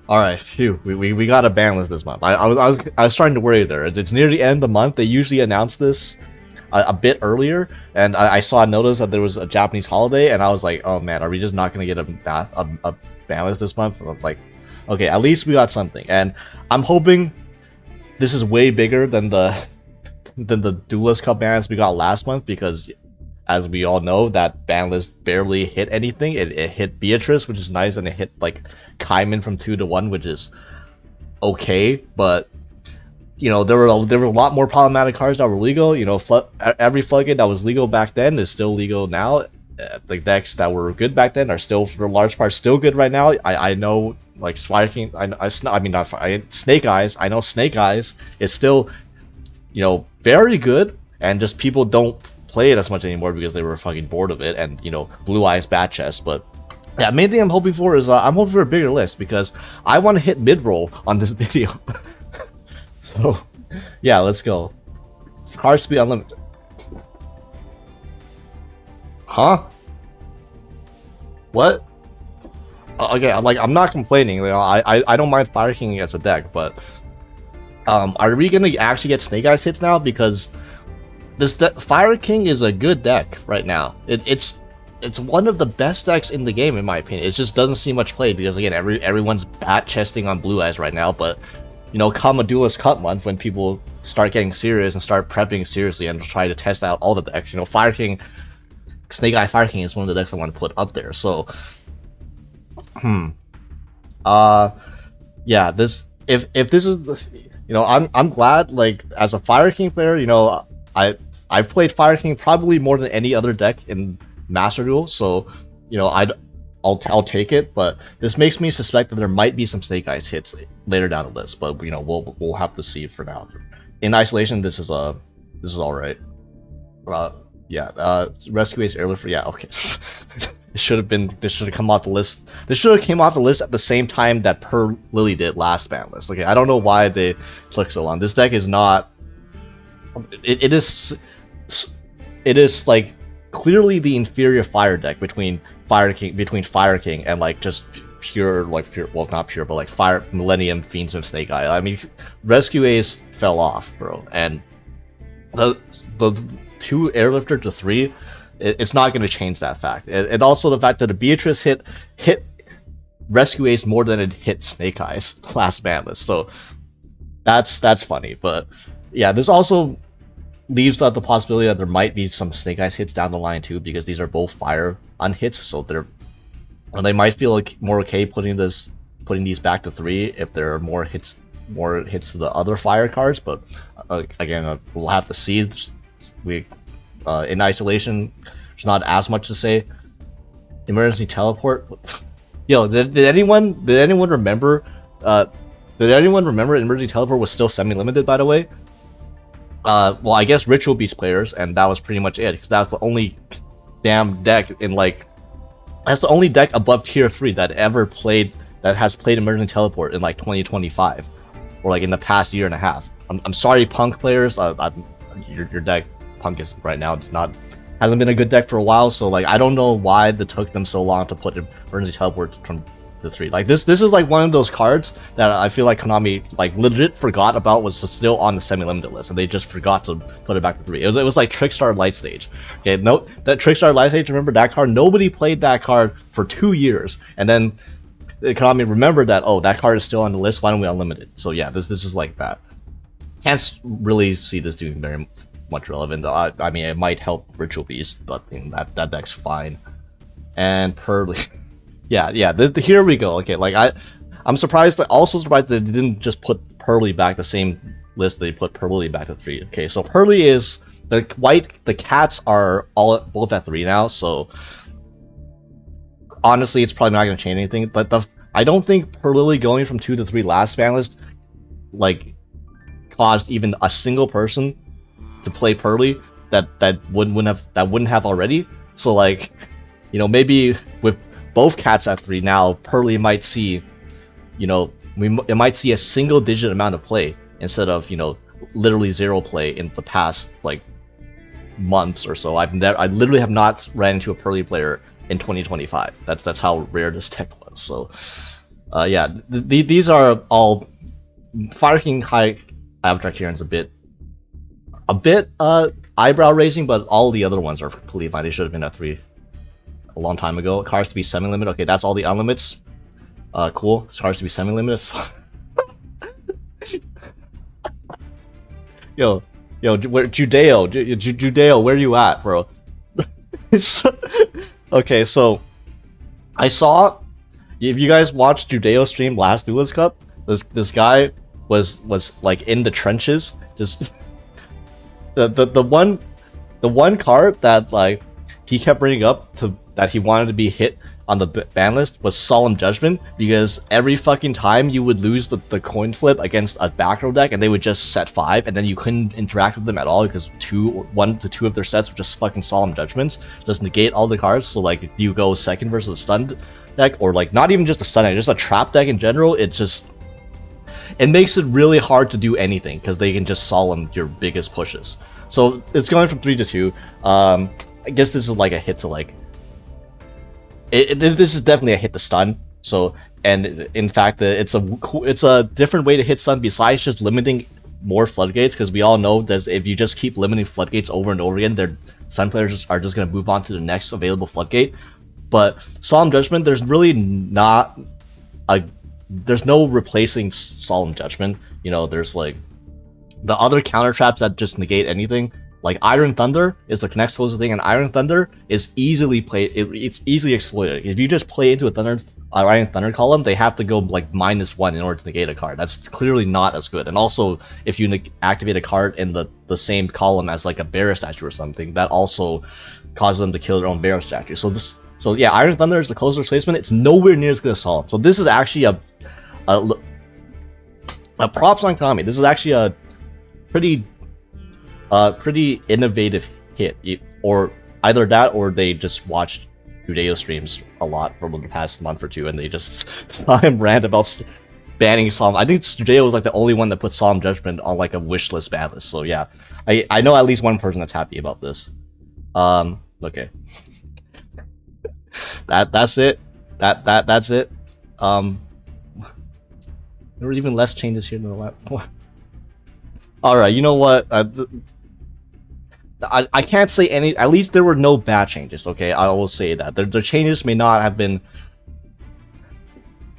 All right, phew. We got a ban list this month. I was starting to worry there. It's near the end of the month. They usually announce this a bit earlier, and I saw a notice that there was a Japanese holiday, and I was like, oh man, are we just not gonna get a ban list this month? I'm like, okay, at least we got something, and I'm hoping this is way bigger than the Duelist Cup bans we got last month because as we all know, that ban list barely hit anything. It hit Beatrice, which is nice, and it hit like Kaiman from 2 to 1, which is okay. But you know, there were a lot more problematic cards that were legal. You know, every floodgate that was legal back then is still legal now. The decks that were good back then are still, for the large part, still good right now. I know, like Fire King. I mean not Snake Eyes. I know Snake Eyes is still, you know, very good, and just people don't play it as much anymore because they were fucking bored of it. And you know, Blue Eyes Bat Chest. But yeah, main thing I'm hoping for is I'm hoping for a bigger list because I want to hit mid roll on this video. So yeah, let's go. Card speed unlimited. Huh? What? Okay, I'm not complaining. You know, I don't mind Fire King as a deck, but are we gonna actually get Snake Eyes hits now? Because this Fire King is a good deck right now. It's one of the best decks in the game in my opinion. It just doesn't see much play because again everyone's bat chesting on Blue Eyes right now. But you know, come a Duelist Cup month when people start getting serious and start prepping seriously and try to test out all the decks. You know, Fire King, Snake Eye Fire King is one of the decks I want to put up there. So, yeah, this if this is the, you know, I'm glad, like as a Fire King player, you know, I've played Fire King probably more than any other deck in Master Duel, so you know I'll take it, but this makes me suspect that there might be some Snake Eyes hits later down the list, but you know we'll have to see for now. In isolation, this is all right. Yeah, Rescue Ace Airlifter, yeah, okay. This should have come off the list. This should have came off the list at the same time that Purrely did last ban list. Okay, I don't know why they took so long. This deck is not. It is like clearly the inferior fire deck between Fire King and like just pure, well, not pure, but like Fire Millennium Fiends of Snake Eye. I mean, Rescue Ace fell off, bro, and the 2 Airlifter to 3, it's not going to change that fact. And also the fact that the Beatrice hit Rescue Ace more than it hit Snake Eyes last ban list. So that's funny, but yeah, this also leaves out the possibility that there might be some Snake Eyes hits down the line too, because these are both fire unhits, so they might feel like more okay putting these back to 3 if there are more hits to the other fire cards. But again, we'll have to see. We in isolation, there's not as much to say. Emergency teleport. Yo, did anyone remember? Did anyone remember Emergency teleport was still semi-limited, by the way? Well, I guess Ritual Beast players, and that was pretty much it, because that's the only damn deck that's the only deck above tier 3 that has played Emerging Teleport in like 2025, or like in the past year and a half. I'm sorry, Punk players, your deck, Punk is right now, hasn't been a good deck for a while, so like I don't know why it took them so long to put Emergency Teleport from the 3. Like this is like one of those cards that I feel like Konami like legit forgot about was still on the semi-limited list, and they just forgot to put it back to 3. It was like Trickstar Light Stage. Okay, no, that Trickstar Light Stage, remember that card? Nobody played that card for 2 years, and then Konami remembered that, oh, that card is still on the list, why don't we unlimit it? So yeah, this is like that. Can't really see this doing very much relevant. I mean, it might help Ritual Beast, but you know, that deck's fine. And Purrely. Yeah, here we go. Okay, like I'm surprised, also surprised that they didn't just put Purrely back the same list they put Purrely back to 3. Okay, so Purrely is the cats are both at 3 now, so honestly it's probably not going to change anything, but I don't think Purrely going from 2 to 3 last ban list like caused even a single person to play Purrely that wouldn't have already. So like, you know, maybe with both cats at 3 now, Purrely might see, you know, it might see a single digit amount of play instead of, you know, literally 0 play in the past like months or so. I literally have not ran into a Purrely player in 2025. That's how rare this deck was. So Yeah, these are all Fire King High Avatar Kirin's a bit eyebrow raising, but all the other ones are completely fine. They should have been at 3 a long time ago. Cars to be semi-limit. Okay, that's all the unlimits. Cool. Cars to be semi-limit. Yo, where Judeo, where you at, bro? Okay, so I saw, if you guys watched Judeo stream last Duelist Cup, this guy was like in the trenches, just the one card that like he kept bringing up to that he wanted to be hit on the ban list was Solemn Judgment, because every fucking time you would lose the coin flip against a back row deck and they would just set 5 and then you couldn't interact with them at all because 1 to 2 of their sets were just fucking Solemn Judgments, just negate all the cards. So like if you go second versus a stun deck, or like not even just a stun deck, just a trap deck in general, it makes it really hard to do anything because they can just solemn your biggest pushes. So it's going from 3 to 2. I guess this is like a hit to like. This is definitely a hit to stun. So, and in fact, it's a different way to hit stun besides just limiting more floodgates, because we all know that if you just keep limiting floodgates over and over again, their stun players are just going to move on to the next available floodgate. But Solemn Judgment, there's really not there's no replacing Solemn Judgment. You know, there's like the other counter traps that just negate anything. Like Iron Thunder is the next closest thing, and Iron Thunder is easily played. It's easily exploited. If you just play into a Iron Thunder column, they have to go like -1 in order to negate a card. That's clearly not as good. And also, if you activate a card in the same column as like a Bear statue or something, that also causes them to kill their own Bear statue. So yeah, Iron Thunder is the closest replacement. It's nowhere near as good as Solemn. So this is actually a props on Konami. This is actually a pretty innovative hit, or either that or they just watched Judeo streams a lot from the past month or two and they just saw him rant about banning Solemn. I think Judeo was like the only one that put Solemn Judgment on like a wish list ban list. So yeah, I know at least one person that's happy about this. Okay. That's it. That's it. There were even less changes here than the last. All right, you know what? I can't say any. At least there were no bad changes. Okay, I will say that the changes may not have been.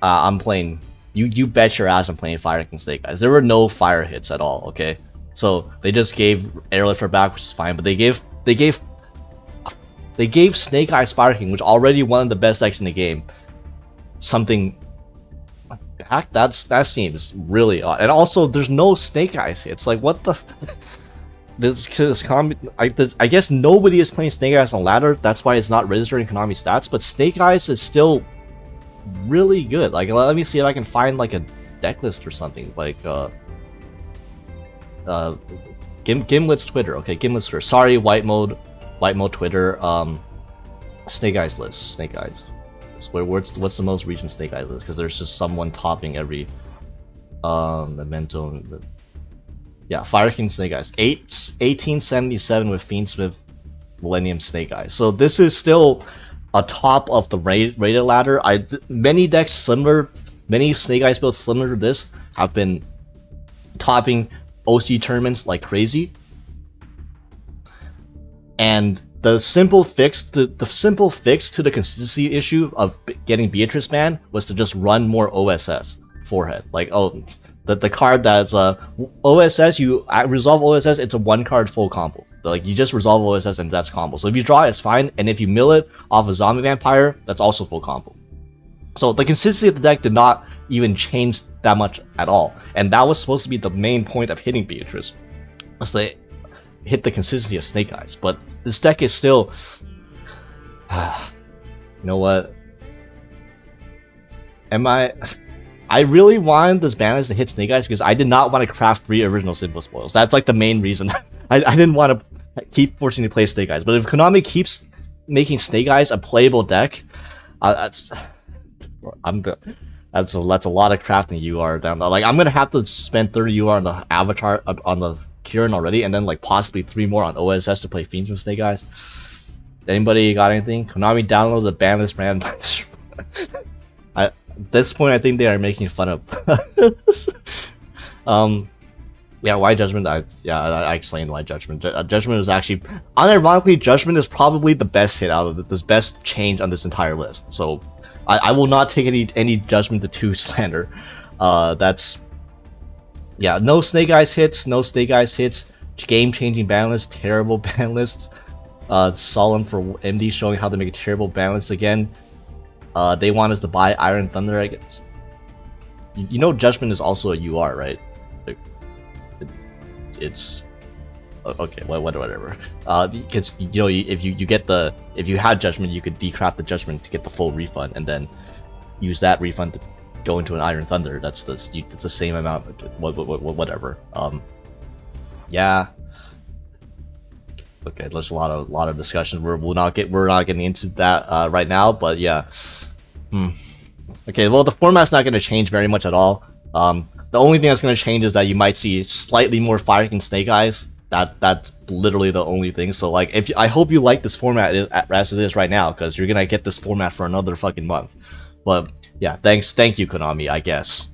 I'm playing. You bet your ass I'm playing Fire King Snake Eyes. There were no fire hits at all. Okay, so they just gave Airlifter back, which is fine. But they gave Snake Eyes Fire King, which already one of the best decks in the game, something back. That seems really odd. And also, there's no Snake Eyes hits. Like what the. I guess nobody is playing Snake Eyes on ladder. That's why it's not registering Konami stats. But Snake Eyes is still really good. Like, let me see if I can find like a deck list or something. Like, Gimlet's Twitter. Okay, Gimlet's Twitter. Sorry, White Mode Twitter. Snake Eyes list. Snake Eyes. What's the most recent Snake Eyes list? Because there's just someone topping every memento. Yeah, Fire King Snake Eyes. 1877 with Fiendsmith Millennium Snake Eyes. So this is still a top of the rated ladder. Many decks similar, many Snake Eyes builds similar to this have been topping OC tournaments like crazy. And the simple fix to the consistency issue of getting Beatrice banned was to just run more OSS forehead. Like, oh, the card that's OSS, you resolve OSS, it's a 1-card full combo. Like, you just resolve OSS and that's combo. So if you draw it, it's fine, and if you mill it off a zombie vampire, that's also full combo. So the consistency of the deck did not even change that much at all, and that was supposed to be the main point of hitting Beatrice, was to hit the consistency of Snake Eyes. But this deck is still, you know what? I really wanted this ban list to hit Snake Eyes because I did not want to craft 3 original Sinful Spoils. That's like the main reason. I didn't want to keep forcing to play Snake Eyes. But if Konami keeps making Snake Eyes a playable deck, that's a lot of crafting UR down there. Like, I'm gonna have to spend 30 UR on the Avatar on the Kirin already, and then like possibly 3 more on OSS to play Fiends with Snake Eyes. Anybody got anything? Konami downloads a ban list brand. At this point, I think they are making fun of. Yeah, why Judgment? I explained why Judgment. Judgment is actually, unironically, Judgment is probably the best hit out of this best change on this entire list. So, I will not take any Judgment to 2 slander. That's, yeah, no Snake Eyes hits, no Snake Eyes hits. Game-changing ban list, terrible ban list. Solemn for MD showing how to make a terrible ban list again. They want us to buy Iron Thunder, I guess. You know Judgment is also a UR, right? It's okay, whatever. Because you know, if you had Judgment, you could decraft the Judgment to get the full refund, and then use that refund to go into an Iron Thunder. It's the same amount. Whatever. Yeah. Okay, there's a lot of discussion. We're not getting into that right now, but yeah. Okay, well, the format's not going to change very much at all. The only thing that's going to change is that you might see slightly more Fire King Snake Eyes. That's literally the only thing. So like, I hope you like this format as it is right now, because you're gonna get this format for another fucking month. But yeah, thank you, Konami, I guess.